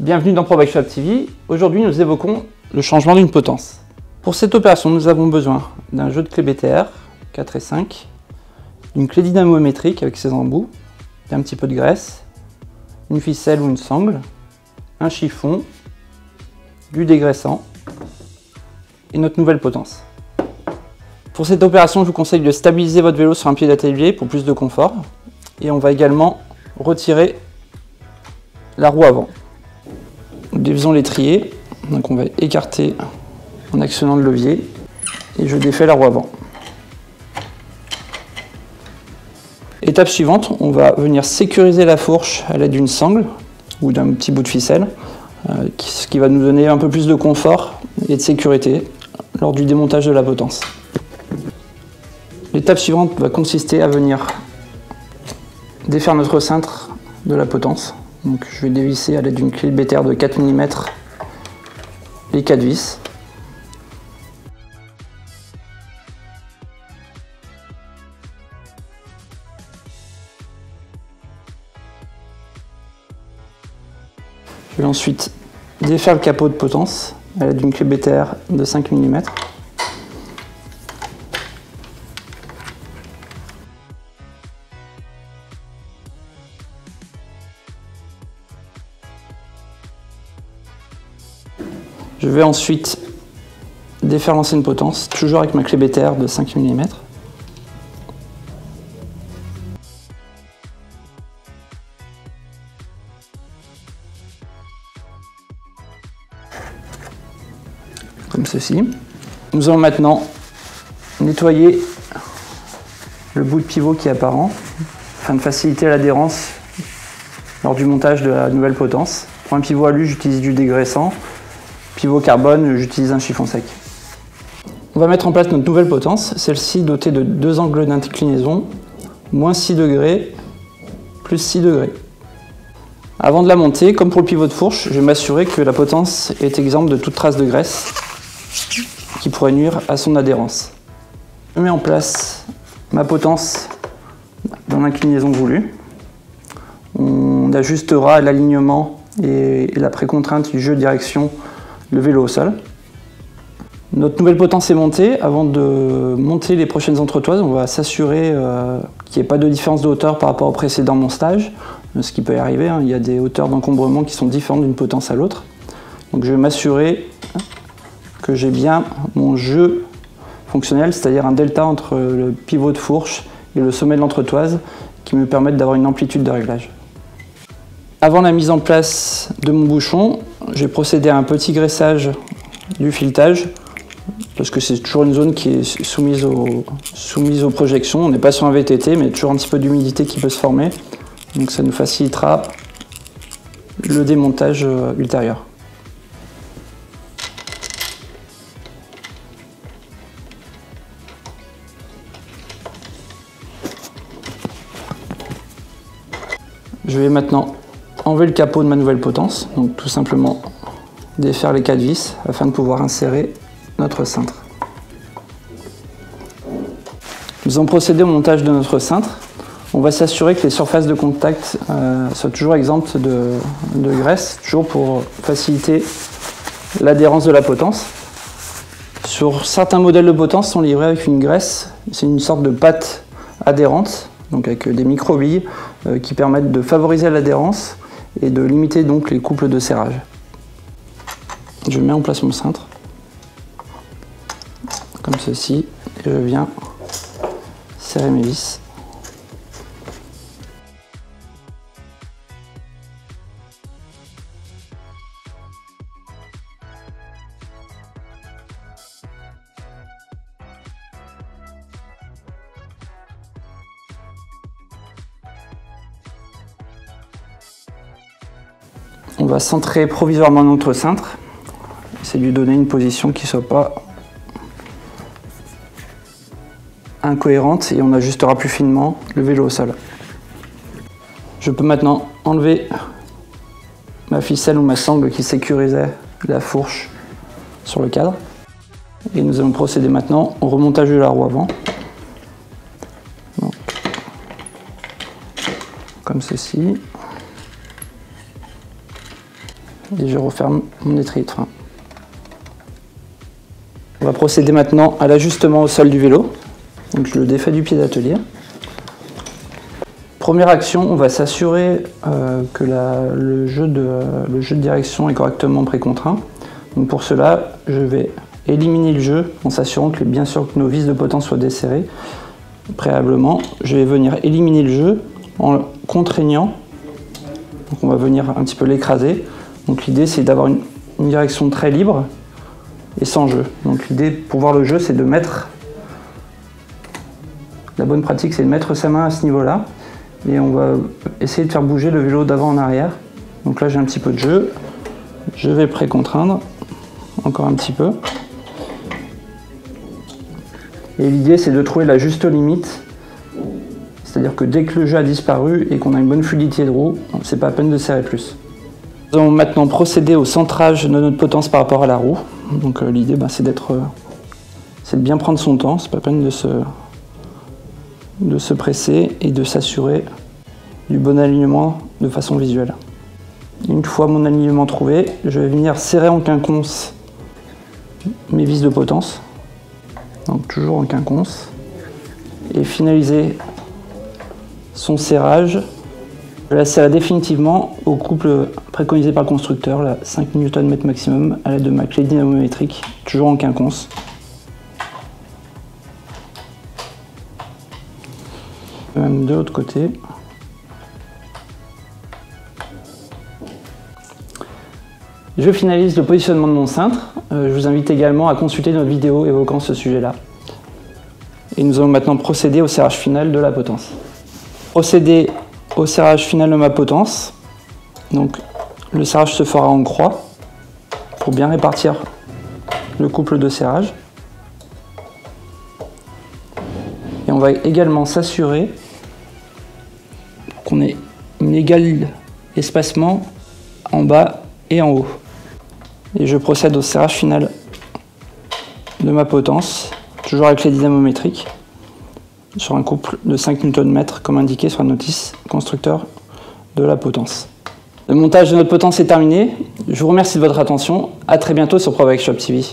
Bienvenue dans ProBike Shop TV. Aujourd'hui, nous évoquons le changement d'une potence. Pour cette opération, nous avons besoin d'un jeu de clés BTR 4 et 5, d'une clé dynamométrique avec ses embouts, d'un petit peu de graisse, une ficelle ou une sangle, un chiffon, du dégraissant et notre nouvelle potence. Pour cette opération, je vous conseille de stabiliser votre vélo sur un pied d'atelier pour plus de confort. Et on va également retirer la roue avant. Nous défaisons l'étrier, donc on va écarter en actionnant le levier et je défais la roue avant. Étape suivante, on va venir sécuriser la fourche à l'aide d'une sangle ou d'un petit bout de ficelle, ce qui va nous donner un peu plus de confort et de sécurité lors du démontage de la potence. L'étape suivante va consister à venir défaire notre cintre de la potence. Donc je vais dévisser à l'aide d'une clé BTR de 4 mm les 4 vis. Je vais ensuite défaire le capot de potence à l'aide d'une clé BTR de 5 mm. Je vais ensuite défaire l'ancienne potence, toujours avec ma clé BTR de 5 mm. Comme ceci. Nous allons maintenant nettoyer le bout de pivot qui est apparent, afin de faciliter l'adhérence lors du montage de la nouvelle potence. Pour un pivot alu, j'utilise du dégraissant. Pivot carbone, j'utilise un chiffon sec. On va mettre en place notre nouvelle potence, celle-ci dotée de deux angles d'inclinaison, moins 6 degrés, plus 6 degrés. Avant de la monter, comme pour le pivot de fourche, je vais m'assurer que la potence est exempte de toute trace de graisse qui pourrait nuire à son adhérence. Je mets en place ma potence dans l'inclinaison voulue. On ajustera l'alignement et la précontrainte du jeu de direction le vélo au sol. Notre nouvelle potence est montée. Avant de monter les prochaines entretoises, on va s'assurer qu'il n'y ait pas de différence de hauteur par rapport au précédent montage, ce qui peut y arriver, hein. Il y a des hauteurs d'encombrement qui sont différentes d'une potence à l'autre. Donc je vais m'assurer que j'ai bien mon jeu fonctionnel, c'est-à-dire un delta entre le pivot de fourche et le sommet de l'entretoise qui me permettent d'avoir une amplitude de réglage. Avant la mise en place de mon bouchon, j'ai procédé à un petit graissage du filetage, parce que c'est toujours une zone qui est soumise aux projections. On n'est pas sur un VTT, mais il y a toujours un petit peu d'humidité qui peut se former. Donc ça nous facilitera le démontage ultérieur. Je vais maintenant enlever le capot de ma nouvelle potence, donc tout simplement défaire les 4 vis afin de pouvoir insérer notre cintre. Nous allons procéder au montage de notre cintre. On va s'assurer que les surfaces de contact soient toujours exemptes de graisse, toujours pour faciliter l'adhérence de la potence. Sur certains modèles de potence sont livrés avec une graisse, c'est une sorte de pâte adhérente, donc avec des micro-billes qui permettent de favoriser l'adhérence et de limiter donc les couples de serrage. Je mets en place mon cintre, comme ceci, et je viens serrer mes vis. On va centrer provisoirement notre cintre, c'est de lui donner une position qui ne soit pas incohérente et on ajustera plus finement le vélo au sol. Je peux maintenant enlever ma ficelle ou ma sangle qui sécurisait la fourche sur le cadre et nous allons procéder maintenant au remontage de la roue avant. Donc, comme ceci. et je referme mon étrier de frein. On va procéder maintenant à l'ajustement au sol du vélo. Donc je le défais du pied d'atelier. Première action, on va s'assurer que le jeu de direction est correctement précontraint. Donc pour cela, je vais éliminer le jeu en s'assurant que bien sûr que nos vis de potence soient desserrées préalablement. Je vais venir éliminer le jeu en contraignant. Donc on va venir un petit peu l'écraser. Donc l'idée c'est d'avoir une direction très libre et sans jeu. Donc l'idée pour voir le jeu c'est de mettre... La bonne pratique c'est de mettre sa main à ce niveau-là. Et on va essayer de faire bouger le vélo d'avant en arrière. Donc là j'ai un petit peu de jeu. Je vais précontraindre encore un petit peu. Et l'idée c'est de trouver la juste limite. C'est-à-dire que dès que le jeu a disparu et qu'on a une bonne fluidité de roue, c'est pas la peine de serrer plus. Nous allons maintenant procéder au centrage de notre potence par rapport à la roue. Donc l'idée c'est de bien prendre son temps, c'est pas la peine de se presser et de s'assurer du bon alignement de façon visuelle. Une fois mon alignement trouvé, je vais venir serrer en quinconce mes vis de potence, donc toujours en quinconce, et finaliser son serrage. Je la serre définitivement au couple préconisé par le constructeur, la 5 Nm maximum, à l'aide de ma clé dynamométrique, toujours en quinconce. Même de l'autre côté. Je finalise le positionnement de mon cintre. Je vous invite également à consulter notre vidéo évoquant ce sujet-là. Et nous allons maintenant procéder au serrage final de la potence. Procéder au serrage final de ma potence. Donc le serrage se fera en croix pour bien répartir le couple de serrage. Et on va également s'assurer qu'on ait un égal espacement en bas et en haut. Et je procède au serrage final de ma potence, toujours avec les dynamométriques, sur un couple de 5 Nm comme indiqué sur la notice constructeur de la potence. Le montage de notre potence est terminé. Je vous remercie de votre attention. À très bientôt sur ProBikeShop TV.